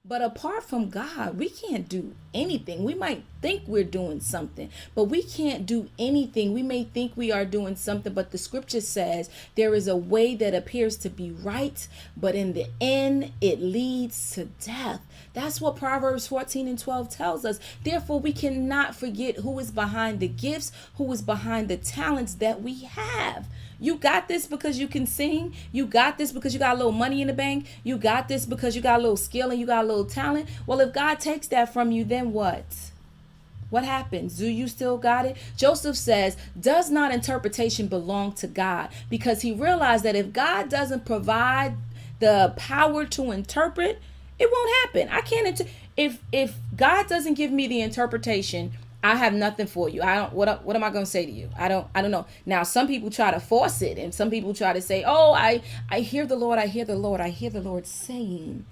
But apart from God, we can't do anything. We might think we're doing something, but we can't do anything. We may think we are doing something, but the scripture says there is a way that appears to be right, but in the end, it leads to death. That's what Proverbs 14:12 tells us. Therefore, we cannot forget who is behind the gifts, who is behind the talents that we have. You got this because you can sing. You got this because you got a little money in the bank. You got this because you got a little skill and you got a little talent. Well, if God takes that from you, then what? What happens? Do you still got it? Joseph says, does not interpretation belong to God? Because he realized that if God doesn't provide the power to interpret, it won't happen. I can't if God doesn't give me the interpretation, I have nothing for you. I don't. What am I going to say to you? I don't know. Now, some people try to force it, and some people try to say, "Oh, I hear the Lord. I hear the Lord. I hear the Lord saying."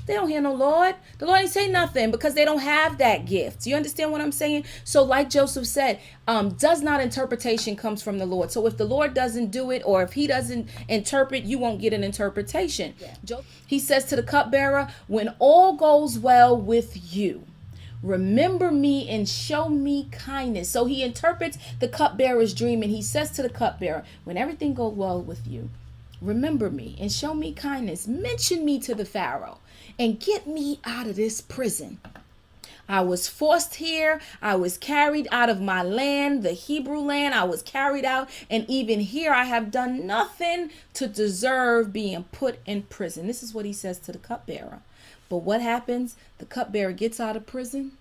They don't hear no Lord. The Lord ain't say nothing because they don't have that gift. You understand what I'm saying? So, like Joseph said, does not interpretation comes from the Lord. So, if the Lord doesn't do it, or if He doesn't interpret, you won't get an interpretation. Yeah. He says to the cupbearer, "When all goes well with you, remember me and show me kindness." So he interprets the cupbearer's dream, and he says to the cupbearer, when everything goes well with you, remember me and show me kindness. Mention me to the Pharaoh and get me out of this prison. I was forced here. I was carried out of my land, the Hebrew land. I was carried out. And even here, I have done nothing to deserve being put in prison. This is what he says to the cupbearer. But what happens? The cupbearer gets out of prison,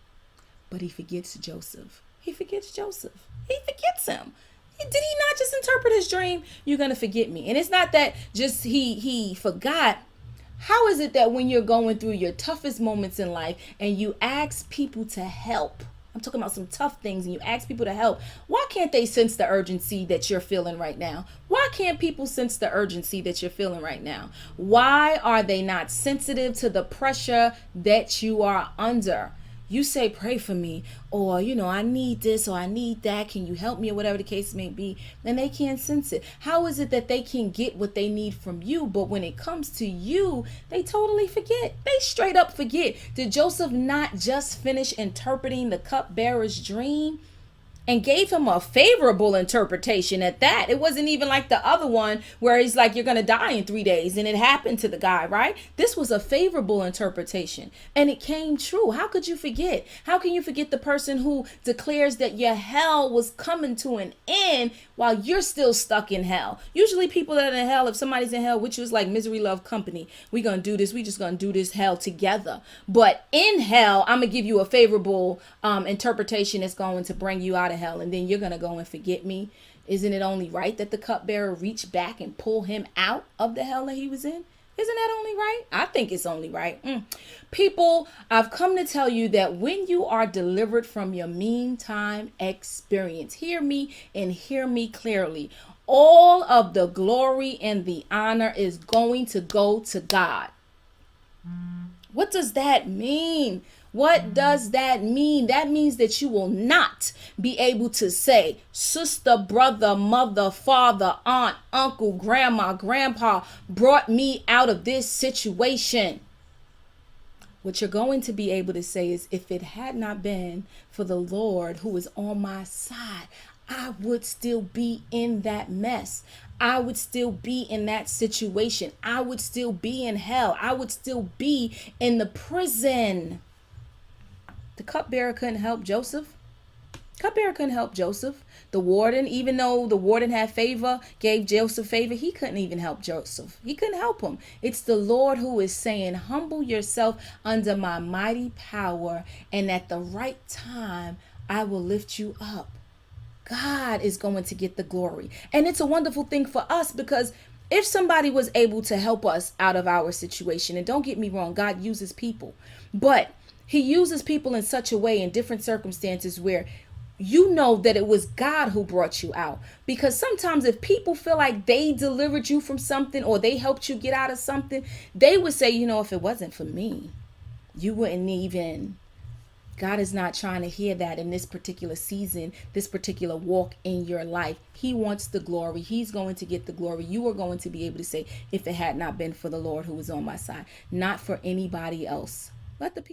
but he forgets Joseph. He forgets Joseph. He forgets him. Did he not just interpret his dream? You're going to forget me. And it's not that just he forgot. How is it that when you're going through your toughest moments in life and you ask people to help, I'm talking about some tough things, and you ask people to help, why can't they sense the urgency that you're feeling right now? Why can't people sense the urgency that you're feeling right now? Why are they not sensitive to the pressure that you are under? You say, pray for me, or, I need this, or I need that. Can you help me, or whatever the case may be? And they can't sense it. How is it that they can get what they need from you, but when it comes to you, they totally forget? They straight up forget. Did Joseph not just finish interpreting the cupbearer's dream? And gave him a favorable interpretation at that. It wasn't even like the other one where he's like, you're going to die in 3 days. And it happened to the guy, right? This was a favorable interpretation. And it came true. How could you forget? How can you forget the person who declares that your hell was coming to an end while you're still stuck in hell? Usually people that are in hell, if somebody's in hell, which was like misery love company, we going to do this. We just going to do this hell together. But in hell, I'm going to give you a favorable interpretation that's going to bring you out of hell, and then you're gonna go and forget me. Isn't it only right that the cupbearer reach back and pull him out of the hell that he was in? Isn't that only right? I think it's only right. People, I've come to tell you that when you are delivered from your meantime experience, hear me and hear me clearly. All of the glory and the honor is going to go to God. What does that mean? What does that mean? That means that you will not be able to say, sister, brother, mother, father, aunt, uncle, grandma, grandpa brought me out of this situation. What you're going to be able to say is, if it had not been for the Lord who is on my side, I would still be in that mess. I would still be in that situation. I would still be in hell. I would still be in the prison. The cupbearer couldn't help Joseph. Cupbearer couldn't help Joseph. The warden, even though the warden had favor, gave Joseph favor, he couldn't even help Joseph. He couldn't help him. It's the Lord who is saying, humble yourself under my mighty power, and at the right time, I will lift you up. God is going to get the glory. And it's a wonderful thing for us, because if somebody was able to help us out of our situation, and don't get me wrong, God uses people, but He uses people in such a way in different circumstances where you know that it was God who brought you out. Because sometimes if people feel like they delivered you from something, or they helped you get out of something, they would say, if it wasn't for me, you wouldn't even. God is not trying to hear that in this particular season, this particular walk in your life. He wants the glory. He's going to get the glory. You are going to be able to say, if it had not been for the Lord who was on my side, not for anybody else. Let the people